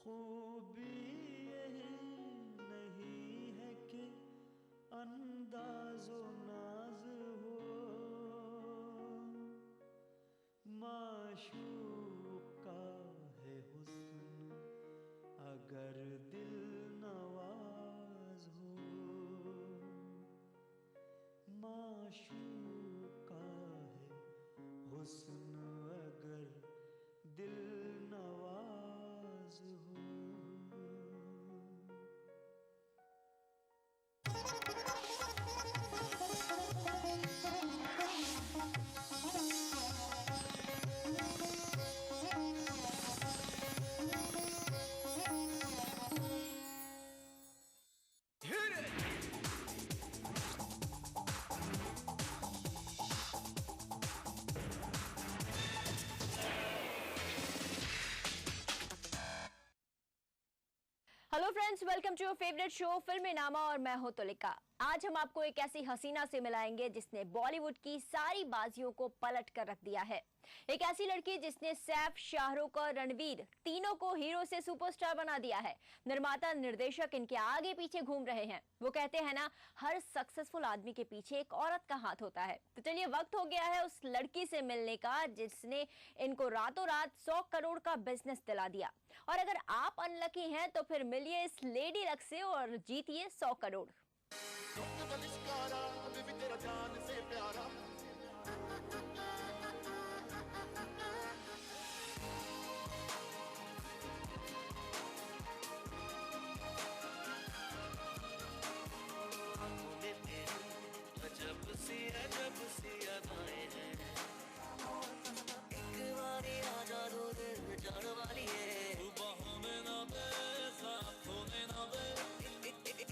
खूबी यही नहीं है कि अंदाज़ो नाज हो, माशूक का है हुस्न अगर दिल नवाज हो, माशूक का है हुस्न अगर दिल नवाज हो। Hello friends, welcome to your favourite show Filmnama और मैं हूं तुलिका। आज हम आपको एक ऐसी हसीना से मिलाएंगे जिसने बॉलीवुड की सारी बाजियों को पलट कर रख दिया है। एक ऐसी लड़की जिसने सैफ, शाहरुख और रणवीर तीनों को हीरो से सुपरस्टार बना दिया है। निर्माता निर्देशक इनके आगे पीछे घूम रहे हैं। वो कहते हैं ना, हर सक्सेसफुल आदमी के पीछे एक औरत का हाथ होता है। तो चलिए, वक्त हो गया है उस लड़की से मिलने का जिसने इनको रातों रात 100 करोड़ का बिजनेस दिला दिया। और अगर आप अनलकी हैं तो फिर मिलिए इस लेडी लक से और जीतिए 100 करोड़। अजब सी अदाएं हैं, एक बारी आजा दो दिल जान वाली है, बाहों में ना दे साथ होने ना दे,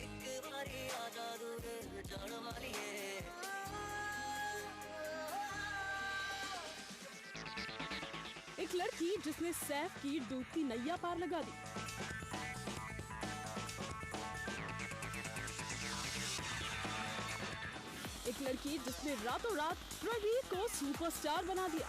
एक बारी आजा दो दिल जान वाली है। एक लड़की जिसने सैफ की डूबती नैया पार लगा दी। एक लड़की जिसने रातों रात रणवीर को सुपरस्टार बना दिया।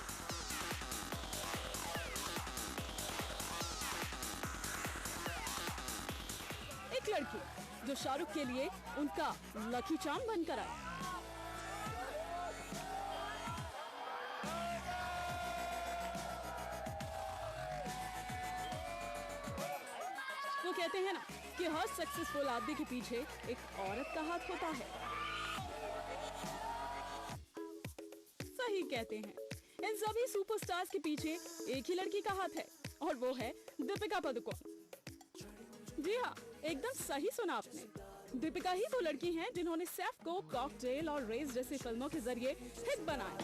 एक लड़की जो शाहरुख के लिए उनका लकी चार्म बनकर आई। वो कहते हैं ना कि हर सक्सेसफुल आदमी के पीछे एक औरत का हाथ होता है। सही कहते हैं, इन सभी सुपरस्टार्स के पीछे एक ही लड़की का हाथ है और वो है दीपिका पादुकोण। जी हाँ, एकदम सही सुना आपने। दीपिका ही वो लड़की हैं जिन्होंने सैफ को कॉकटेल और रेस जैसी फिल्मों के जरिए हिट बनाया।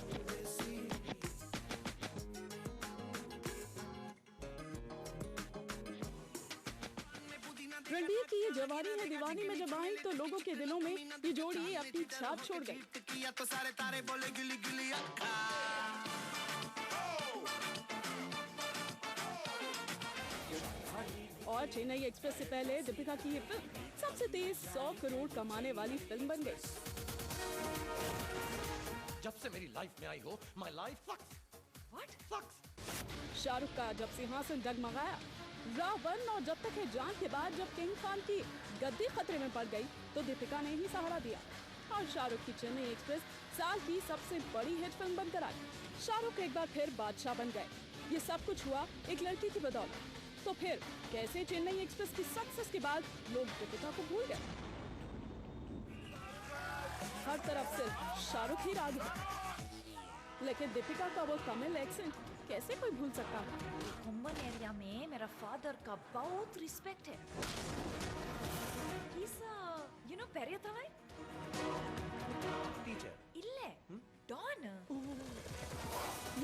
रणबीर की ये जवानी है दीवानी में जब आई तो लोगों के दिलों में ये जोड़ी अपनी छाप छोड़ गई। और चेन्नई एक्सप्रेस से पहले दीपिका की ये फिल्म सबसे तेज 100 करोड़ कमाने वाली फिल्म बन गई। जब से मेरी लाइफ में आई हो, माय लाइफ सक्स। शाहरुख का जब सिंहासन डगमगाया, रावण और जब तक है जान के बाद जब किंग खान की गद्दी खतरे में पड़ गई तो दीपिका ने ही सहारा दिया और शाहरुख की चेन्नई एक्सप्रेस साल की सबसे बड़ी हिट फिल्म बनकर आई। शाहरुख एक बार फिर बादशाह बन गए। ये सब कुछ हुआ एक लड़की की बदौलत। तो फिर कैसे चेन्नई एक्सप्रेस की सक्सेस के बाद लोग दीपिका को भूल गए? हर तरफ सिर्फ शाहरुख ही राग है, लेकिन दीपिका का वो तमिल एक्सेंट कैसे कोई भूल सकता है? कुंभन एरिया में मेरा फादर का बहुत रिस्पेक्ट है। You know पेरियातलाई? टीचर इल्ले डॉन।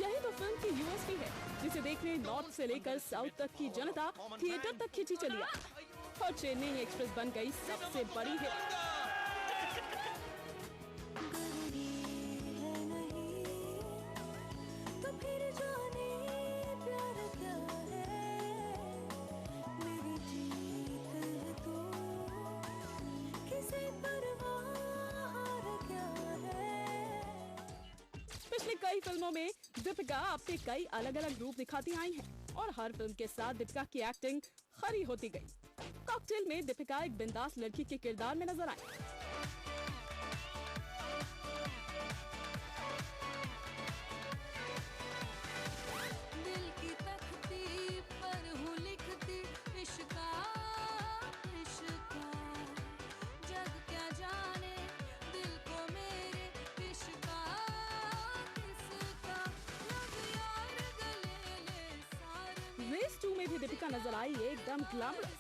यही तो फिल्म की यूएसपी है जिसे देखने नॉर्थ से लेकर साउथ तक की जनता थिएटर तक खींची चली आई और चेन्नई एक्सप्रेस बन गई सबसे बड़ी हिट। पिछली कई फिल्मों में दीपिका अपने कई अलग अलग रूप दिखाती आई हैं और हर फिल्म के साथ दीपिका की एक्टिंग खरी होती गई। कॉकटेल में दीपिका एक बिंदास लड़की के किरदार में नजर आई। दिल की तख्ती पर हूँ लिखती इश्का इश्का, जग क्या जाने दिल को मेरे इश्का किसका, लग यार गले ले सारे रेस 2 में भी दीपिका नजर आई एकदम ग्लैमरस।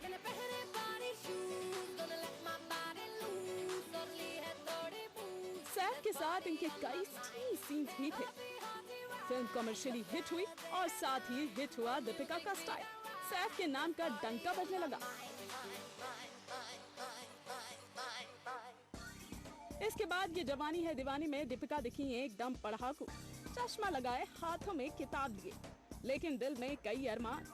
मैंने पहने पानी shoes, gonna let my body loose, और ली है थोड़ी बूझ। सैफ के साथ इनके कई स्टील सीन्स भी थे। फिल्म कमर्शियली हिट हुई और साथ ही हिट हुआ दीपिका का स्टाइल। सैफ के नाम का डंका बजने लगा। इसके बाद ये जवानी है दीवानी में दीपिका दिखी एकदम पढ़ाकू, चश्मा लगाए, हाथों में किताब लिए, लेकिन दिल में कई अरमान।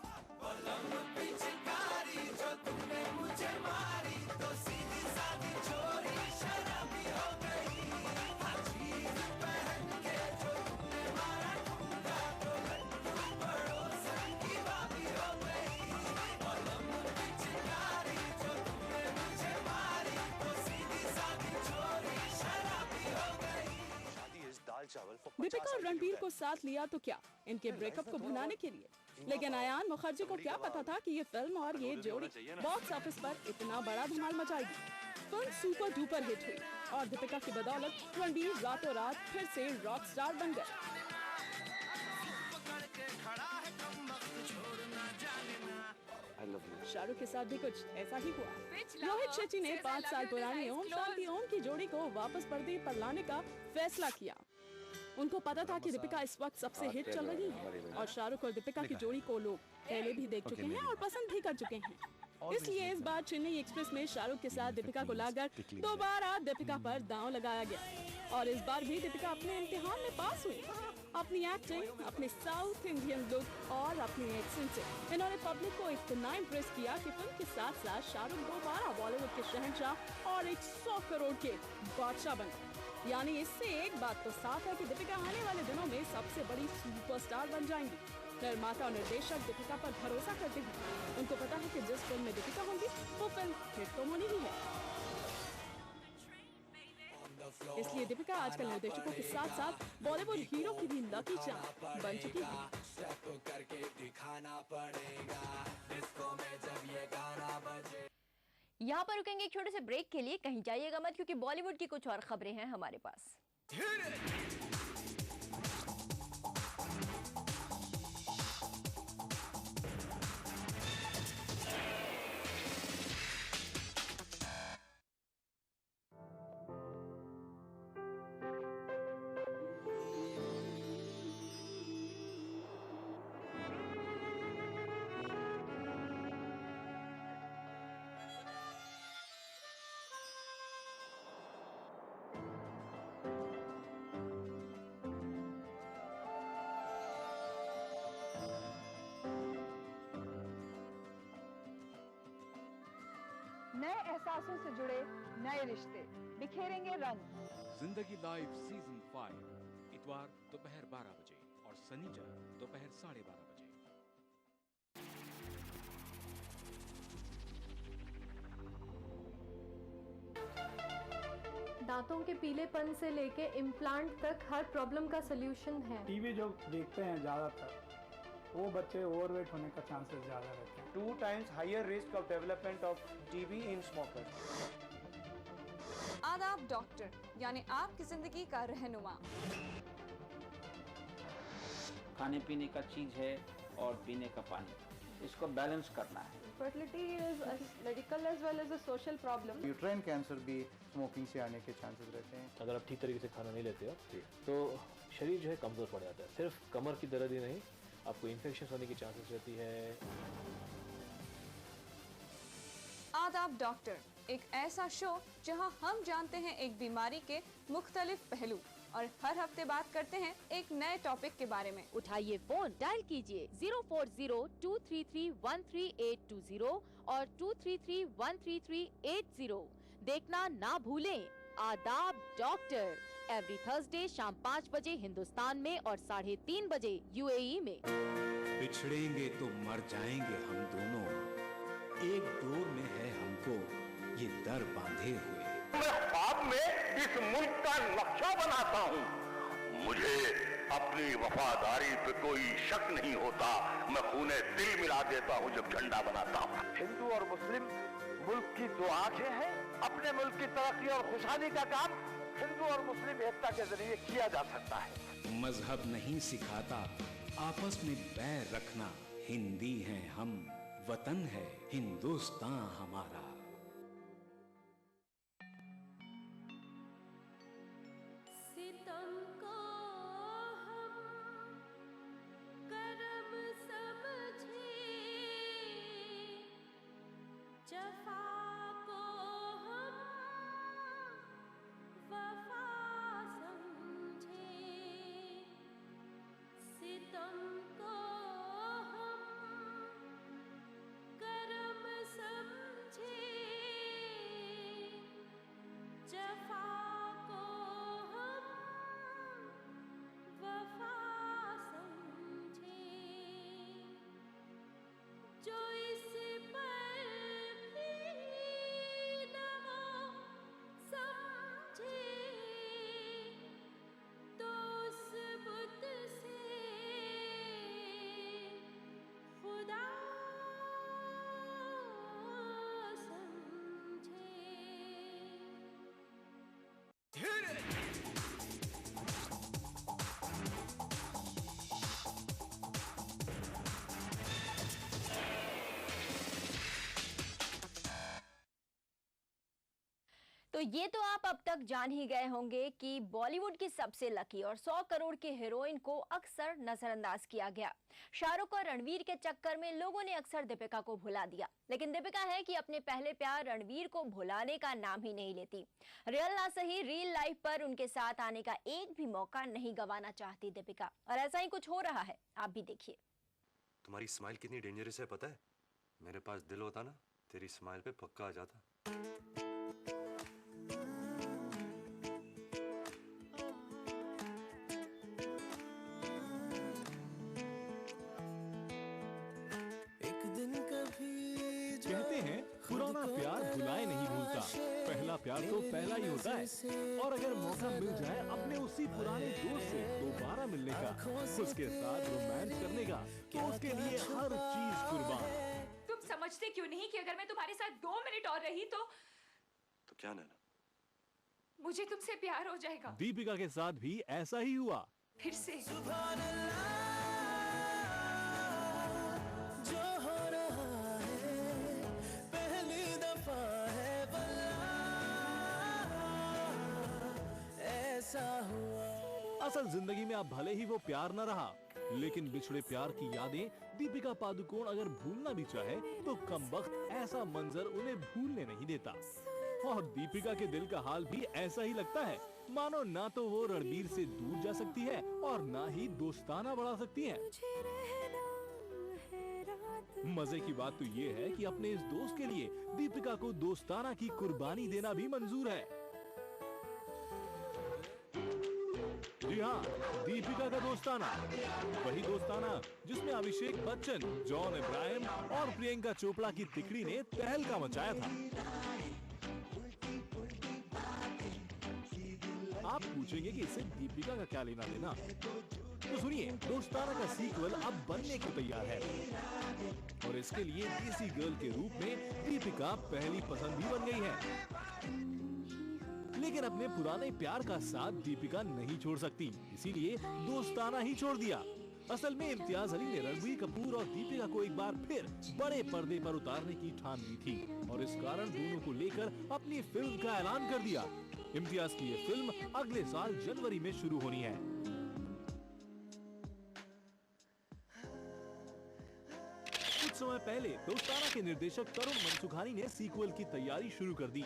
दीपिका और रणबीर को साथ लिया तो क्या, इनके ब्रेकअप को भुनाने के लिए। लेकिन अयान मुखर्जी को क्या पता था कि ये फिल्म और ये जोड़ी बॉक्स ऑफिस पर इतना बड़ा धमाल मचाएगी। फिल्म सुपर डुपर हिट हुई और दीपिका की बदौलत रणबीर रातों रात फिर से रॉक स्टार बन गए। शाहरुख के साथ भी कुछ ऐसा ही हुआ। रोहित शेट्टी ने 5 साल पुरानी ओम शांति ओम की जोड़ी को वापस पर्दे पर लाने का फैसला किया। उनको पता था कि दीपिका इस वक्त सबसे हिट चल रही है और शाहरुख और दीपिका की जोड़ी को लोग पहले भी देख चुके हैं और पसंद भी कर चुके हैं। इसलिए इस बार चेन्नई एक्सप्रेस में शाहरुख के साथ दीपिका को लाकर दोबारा दीपिका पर दांव लगाया गया और इस बार भी दीपिका अपने इम्तिहान में पास हुई। अपनी एक्टिंग, अपने साउथ इंडियन लुक और अपनी एक्सेंट से इन्होंने पब्लिक को इतना इम्प्रेस किया कि फिल्म के साथ साथ शाहरुख दोबारा बॉलीवुड के शहंशाह और 100 करोड़ के बादशाह बने। यानी इससे एक बात तो साफ है कि दीपिका आने वाले दिनों में सबसे बड़ी सुपरस्टार बन जाएंगी। निर्माता और निर्देशक दीपिका पर भरोसा करते हैं। उनको पता है कि जिस फिल्म में दीपिका होंगी वो फिल्म हिट तो होनी ही है। इसलिए दीपिका आजकल निर्देशकों के साथ साथ बॉलीवुड हीरो की भी लकी चार्म बन चुकी है। यहाँ पर रुकेंगे एक छोटे से ब्रेक के लिए, कहीं जाइएगा मत क्योंकि बॉलीवुड की कुछ और खबरें हैं हमारे पास। नए एहसासों से जुड़े नए रिश्ते बिखेरेंगे रंग। जिंदगी लाइव सीजन 5 इतवार दोपहर 12 बजे और शनिचर दोपहर 12:30 बजे। दांतों के पीलेपन से लेके इम्प्लांट तक हर प्रॉब्लम का सलूशन है। टीवी जो देखते हैं ज़्यादातर वो बच्चे ओवरवेट होने का चांसेस ज़्यादा रहते हैं। 2 times higher risk of development of TB in smokers. आदाब डॉक्टर, यानी आपकी जिंदगी का रहनुमा। खाने पीने का चीज है और पीने का पानी, इसको बैलेंस करना है। Fertility is a medical as well as a social problem. Uterine cancer भी स्मोकिंग से आने के चांसेस रहते हैं। अगर आप ठीक तरीके से खाना नहीं लेते हो तो शरीर जो है कमज़ोर पड़ जाता है। सिर्फ कमर की दर्द ही नहीं, आपको इन्फेक्शन होने की चांसेस रहती है। आदाब डॉक्टर, एक ऐसा शो जहां हम जानते हैं एक बीमारी के मुख्तलिफ पहलू और हर हफ्ते बात करते हैं एक नए टॉपिक के बारे में। उठाइए फोन, डायल कीजिए 040-233-13820 और 233-13380। देखना ना भूलें आदाब डॉक्टर, एवरी थर्सडे शाम 5 बजे हिंदुस्तान में और 3:30 बजे UAE में। बिछड़ेंगे तो मर जाएंगे हम दोनों, एक डोर में है हमको ये दर बांधे हुए। मैं ख्वाब में इस मुल्क का नक्शा बनाता हूँ। मुझे अपनी वफादारी पे कोई शक नहीं होता। मैं खूने दिल मिला देता हूँ जब झंडा बनाता हूँ। हिंदू और मुस्लिम मुल्क की दो आंखें हैं। अपने मुल्क की तरक्की और खुशहाली का काम हिंदू और मुस्लिम एकता के जरिए किया जा सकता है। मजहब नहीं सिखाता आपस में बैर रखना। हिंदी हैं हम, वतन है हिंदुस्तान हमारा। सितम को हम करम समझे, जफा को हम वफा समझे। सितम को हम करम समझे, जफा को हम वफा समझे। जो इस पर भी न वो समझे, तो उस बुत से खुदा तो ये तो आप अब तक जान ही गए होंगे कि बॉलीवुड की सबसे लकी और 100 करोड़ की हीरोइन को अक्सर नजरअंदाज किया गया। शाहरुख और रणवीर के चक्कर में लोगों ने अक्सर दीपिका को भुला दिया, लेकिन दीपिका है कि अपने पहले प्यार रणवीर को भुलाने का नाम ही नहीं लेती। रियल ना सही रियल लाइफ पर उनके साथ आने का एक भी मौका नहीं गंवाना चाहती दीपिका, और ऐसा ही कुछ हो रहा है, आप भी देखिए। तुम्हारी स्माइल कितनी डेंजरस है पता है? मेरे पास दिल होता ना, तेरी स्माइल पे पक्का आ जाता। कहते हैं पुराना प्यार भुलाए नहीं भूलता, पहला प्यार तो पहला ही होता है। और अगर मौका मिल जाए अपने उसी पुराने दोस्त से दोबारा मिलने का, उसके साथ रोमांस करने का, तो उसके लिए हर चीज कुर्बान। तुम समझते क्यों नहीं कि अगर मैं तुम्हारे साथ 2 मिनट और रही तो क्या नैना? मुझे तुमसे प्यार हो जाएगा। दीपिका के साथ भी ऐसा ही हुआ। फिर से असल जिंदगी में अब भले ही वो प्यार न रहा, लेकिन बिछड़े प्यार की यादें दीपिका पादुकोण अगर भूलना भी चाहे तो कमबख्त ऐसा मंजर उन्हें भूलने नहीं देता। और दीपिका के दिल का हाल भी ऐसा ही लगता है, मानो ना तो वो रणबीर से दूर जा सकती है और ना ही दोस्ताना बढ़ा सकती है। मजे की बात तो ये है कि अपने इस दोस्त के लिए दीपिका को दोस्ताना की कुर्बानी देना भी मंजूर है। जी हाँ, दीपिका का दोस्ताना, वही दोस्ताना जिसमें अभिषेक बच्चन, जॉन इब्राहिम और प्रियंका चोपड़ा की तिकड़ी ने तहलका मचाया था। आप पूछेंगे कि इससे दीपिका का क्या लेना देना, तो सुनिए, दोस्ताना का सीक्वल अब बनने को तैयार है और इसके लिए देसी गर्ल के रूप में दीपिका पहली पसंद भी बन गई है। लेकिन अपने पुराने प्यार का साथ दीपिका नहीं छोड़ सकती, इसीलिए दोस्ताना ही छोड़ दिया। असल में इम्तियाज अली ने रणबीर कपूर और दीपिका को एक बार फिर बड़े पर्दे पर उतारने की ठान ली थी और इस कारण दोनों को लेकर अपनी फिल्म का ऐलान कर दिया। इम्तियाज की ये फिल्म अगले साल जनवरी में शुरू होनी है। कुछ समय पहले दोस्ताना के निर्देशक तरुण मनसुखानी ने सीक्वल की तैयारी शुरू कर दी।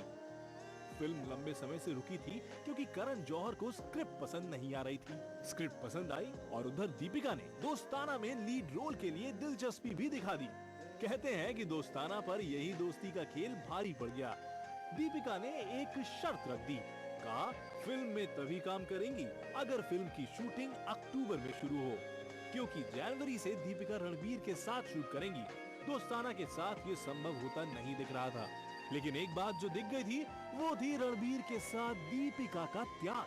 फिल्म लंबे समय से रुकी थी क्योंकि करण जौहर को स्क्रिप्ट पसंद नहीं आ रही थी। स्क्रिप्ट पसंद आई और उधर दीपिका ने दोस्ताना में लीड रोल के लिए दिलचस्पी भी दिखा दी। कहते हैं कि दोस्ताना पर यही दोस्ती का खेल भारी पड़ गया। दीपिका ने एक शर्त रख दी, कहा फिल्म में तभी काम करेंगी अगर फिल्म की शूटिंग अक्टूबर में शुरू हो, क्योंकि जनवरी से दीपिका रणबीर के साथ शूट करेंगी दोस्ताना के साथ ये संभव होता नहीं दिख रहा था। लेकिन एक बात जो दिख गई थी वो थी रणबीर के साथ दीपिका का त्याग।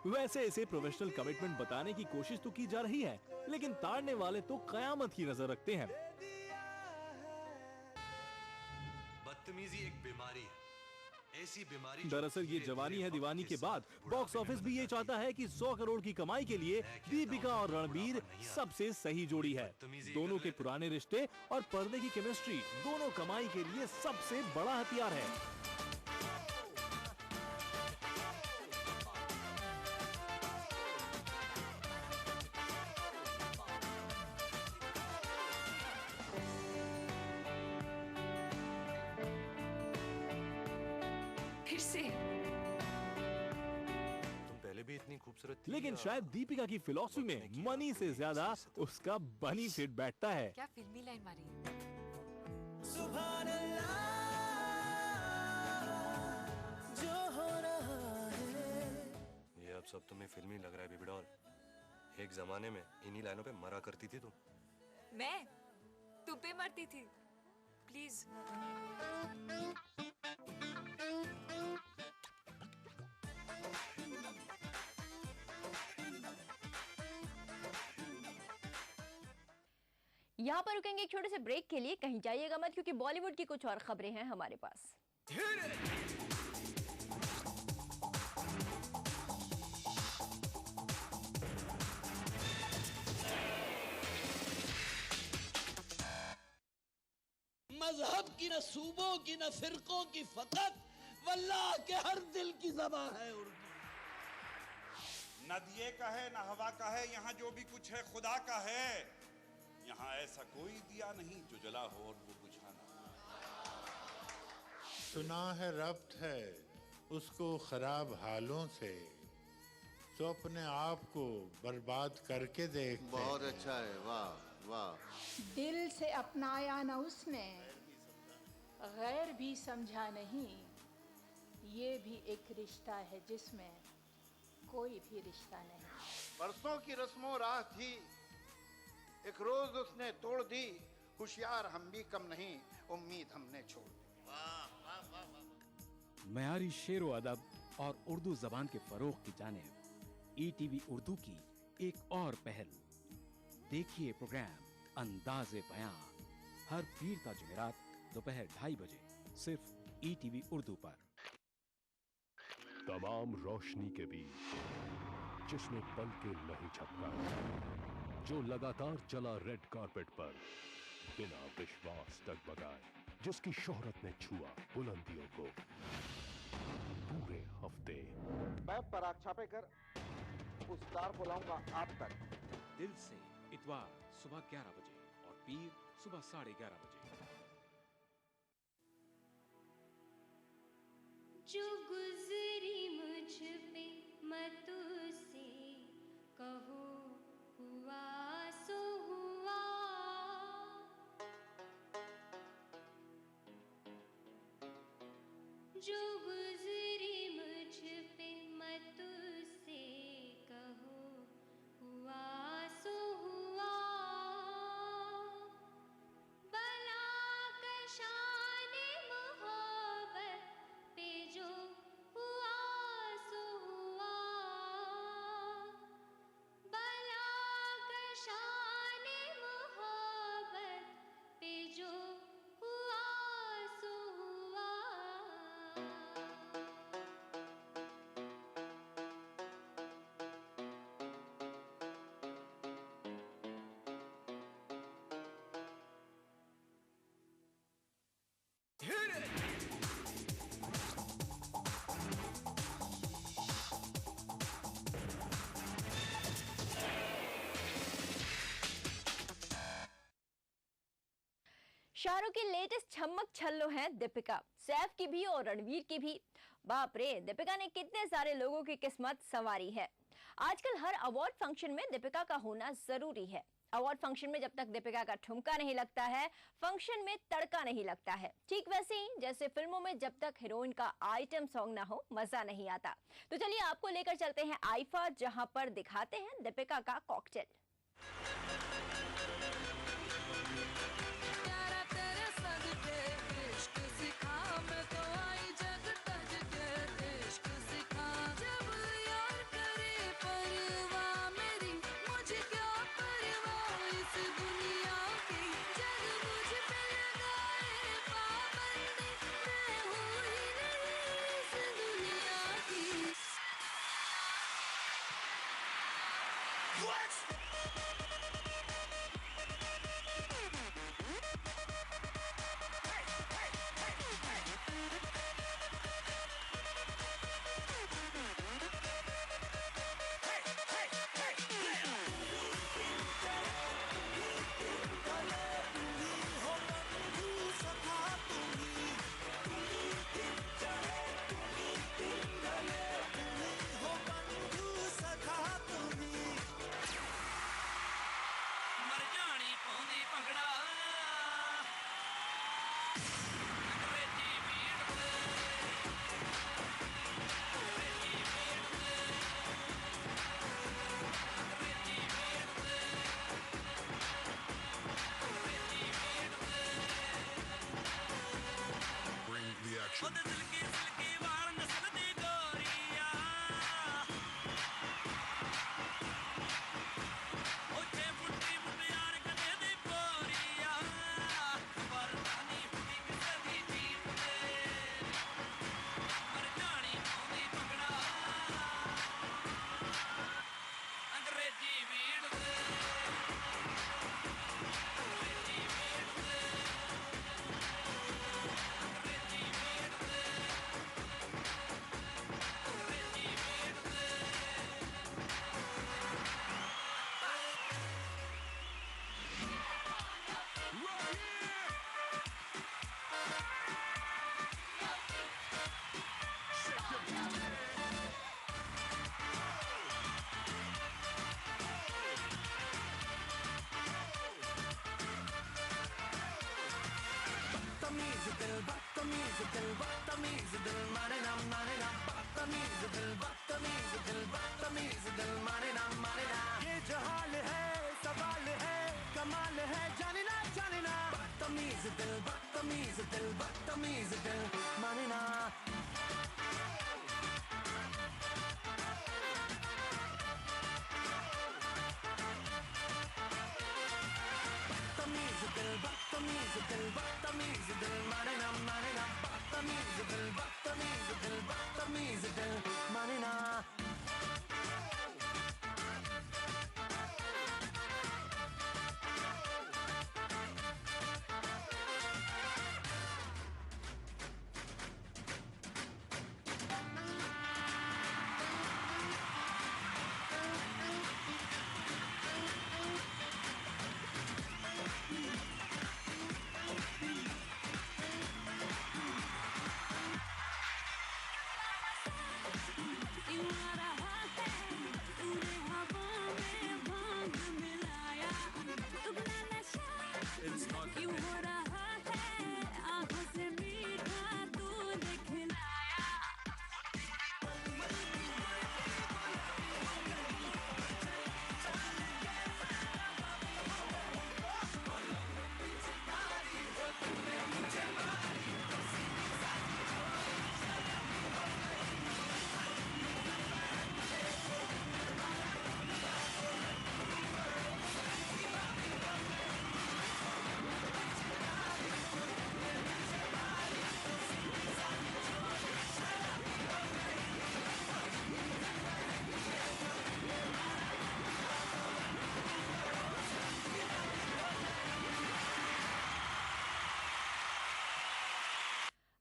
वैसे इसे प्रोफेशनल कमिटमेंट बताने की कोशिश तो की जा रही है, लेकिन ताड़ने वाले तो कयामत की नजर रखते हैं। बदतमीजी एक बीमारी है, ऐसी बीमारी। दरअसल ये जवानी है दीवानी के बाद बॉक्स ऑफिस भी ये चाहता है कि 100 करोड़ की कमाई के लिए दीपिका और रणबीर सबसे सही जोड़ी है। दोनों के पुराने रिश्ते और पर्दे की केमिस्ट्री दोनों कमाई के लिए सबसे बड़ा हथियार है। फिर से तुम पहले भी इतनी खूबसूरत थी। लेकिन शायद दीपिका की फिलॉसफी में मनी से ज्यादा उसका बनी फिट बैठता है। क्या फिल्मी लाइन मारी। सुभान अल्लाह, जो हो रहा है। ये अब सब तुम्हें फिल्मी लग रहा है बेबी डॉल। एक जमाने में इन्हीं लाइनों पे मरा करती थी तुम। मैं तुम पे मरती थी। प्लीज यहाँ पर रुकेंगे एक छोटे से ब्रेक के लिए, कहीं जाइएगा मत क्योंकि बॉलीवुड की कुछ और खबरें हैं हमारे पास। मजहब की न सूबों की न फिरकों की फकत वल्लाह के हर दिल की ज़बान है उर्दू। न दिए का है न हवा का है, यहाँ जो भी कुछ है खुदा का है। यहाँ ऐसा कोई दिया नहीं जो जला हो और वो बुझा ना। सुना है रब्त है उसको खराब हालों से, तो अपने आप को बर्बाद करके देख। बहुत अच्छा है, वाह वाह। दिल से अपनाया न उसने, गैर भी समझा नहीं। ये भी एक रिश्ता है जिसमें कोई भी रिश्ता नहीं। बरसों की रस्मों राह थी, एक रोज उसने तोड़ दी। होशियार हम भी कम नहीं, उम्मीद हमने छोड़ दी। मयारी शेरो अदब और उर्दू जबान के फरोग की जानिब ईटीवी उर्दू की एक और पहल। देखिए प्रोग्राम अंदाज़े बयां हर पीर ता जुमेरात दोपहर 2:30 बजे सिर्फ ईटीवी उर्दू पर। तमाम रोशनी के बीच जिसने पल के नहीं झपका, जो लगातार चला रेड कारपेट पर बिना विश्वास डगमगाए, जिसकी शोहरत ने छुआ बुलंदियों को पूरे हफ्ते। मैं पराग छापे कर उस तार को लाऊंगा आप तक। दिल से इतवार सुबह 11 बजे और पीर सुबह 11:30 बजे। जो गुजरी मुझ पे मत उसे कहो, हुआ सो हुआ। जो गुजरी मुझ पे मत उसे कहो, हुआ सो हुआ। बला कशाने मोहब्बत पे जो हुआ सो हुआ। बला कशाने मोहब्बत पे जो हुआ सो हुआ। शाहरुख की लेटेस्ट छमक छल्लो हैं दीपिका। सैफ की भी और रणवीर की भी। बाप रे, दीपिका ने कितने सारे लोगों की किस्मत संवारी है। आजकल हर अवार्ड फंक्शन में दीपिका का होना जरूरी है। अवार्ड फंक्शन में जब तक दीपिका का ठुमका नहीं लगता है, फंक्शन में तड़का नहीं लगता है। ठीक वैसे ही जैसे फिल्मों में जब तक हीरोइन का आइटम सॉन्ग ना हो, मजा नहीं आता। तो चलिए आपको लेकर चलते हैं आईफा, जहां पर दिखाते हैं दीपिका का कॉकटेल। ये जो हाल है सवाल है कमाल है जाने ना बदतमीज दिल माने ना बदतमीज दिल माने ना बदतमीज दिल माने ना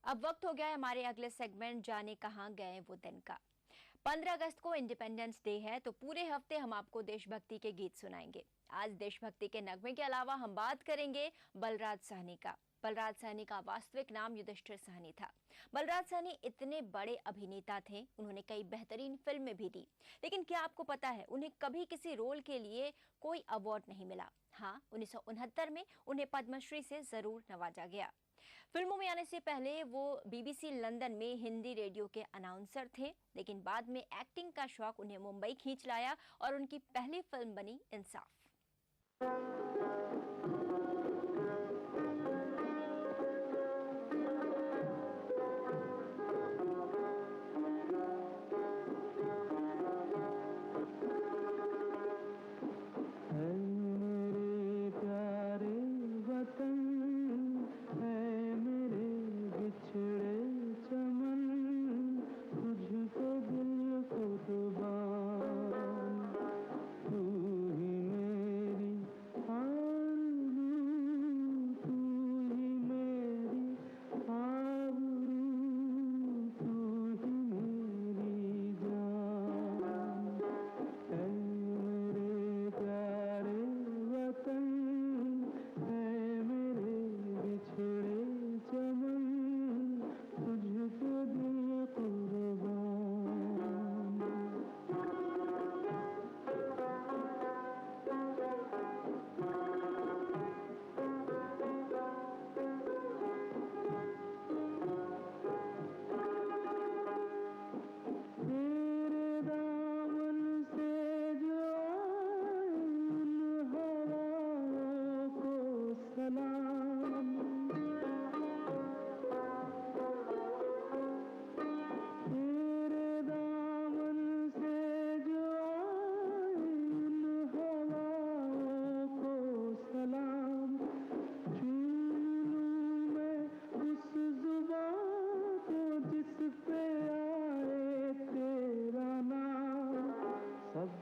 अब वक्त हो गया है हमारे अगले सेगमेंट जाने कहाँ गए वो दिन का। 15 अगस्त को इंडिपेंडेंस डे है, तो पूरे हफ्ते हम आपको देशभक्ति के गीत सुनाएंगे। आज देशभक्ति के नगमे के अलावा हम बात करेंगे बलराज साहनी का। बलराज साहनी का वास्तविक नाम युधिष्ठिर साहनी था। बलराज साहनी इतने बड़े अभिनेता थे, उन्होंने कई बेहतरीन फिल्में भी दी, लेकिन क्या आपको पता है उन्हें कभी किसी रोल के लिए कोई अवार्ड नहीं मिला। हाँ, 1969 में उन्हें पद्मश्री से जरूर नवाजा गया। फिल्मों में आने से पहले वो BBC लंदन में हिंदी रेडियो के अनाउंसर थे, लेकिन बाद में एक्टिंग का शौक उन्हें मुंबई खींच लाया और उनकी पहली फिल्म बनी इंसाफ। तुझको दिल कुर्बान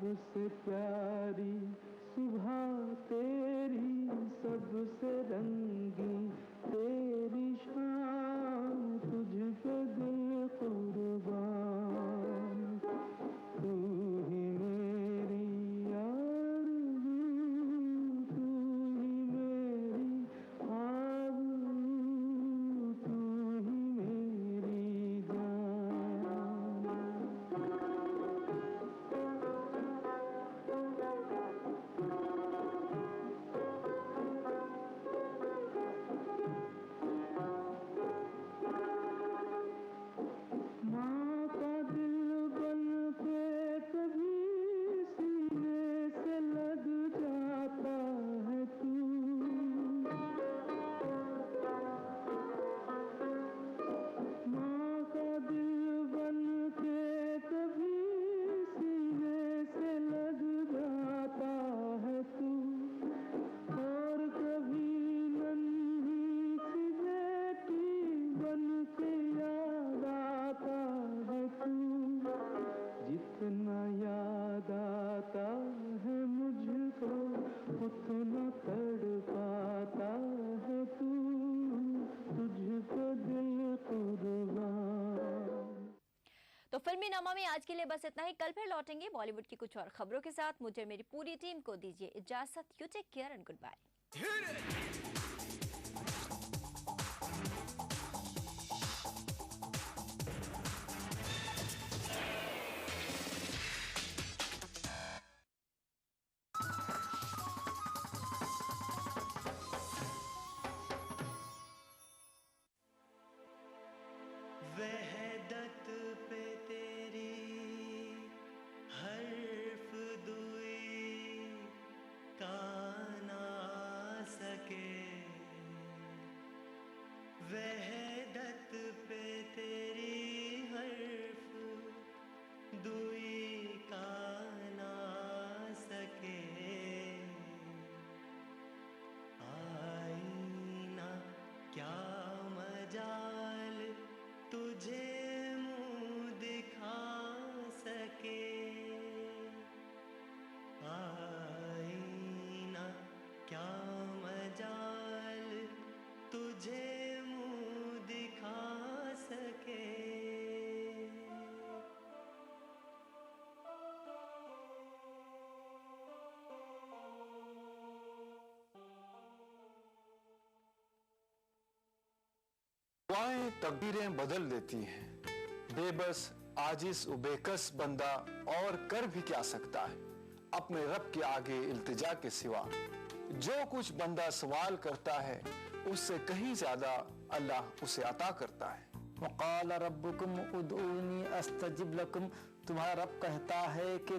सबसे प्यारी सुबह तेरी, सबसे रंगी तेरी शान, तुझ पे दिल कुर्बान। तू ही मेरी आरज़ू, तू ही मेरी आरज़ू, तू ही मेरी जान। माँ का दिल बन के कभी सीने से लग जाता है तू, माँ का दिल बन के कभी सीने से लग जाता है तू, और कभी नन्ही सी बेटी बन के याद आता है तू। जितना याद आता है मुझको, उतना तड़पाता है तू, तुझको दिल कुर्बान। तो फिल्मी नामा में आज के लिए बस इतना ही। कल फिर लौटेंगे बॉलीवुड की कुछ और खबरों के साथ। मुझे मेरी पूरी टीम को दीजिए इजाजत। You take care and goodbye. वहदत पे तेरी हर्फ दुई का ना सके, वहदत पे तेरी हर्फ दुई का ना सके। आईना क्या मजाल तुझे मुँह दिखा सके, आईना क्या मजाल तुझे मुँह दिखा सके। दुआएं तकदीरें बदल देती हैं। बेबस आजिज उबेकस बंदा और कर भी क्या सकता है अपने रब के आगे इल्तिजा के सिवा। जो कुछ बंदा सवाल करता है उससे कहीं ज्यादा अल्लाह उसे अता करता है। वक़ाल रब्बुकुम उदऊनी अस्तजिब लकुम, तुम्हारा रब कहता है कि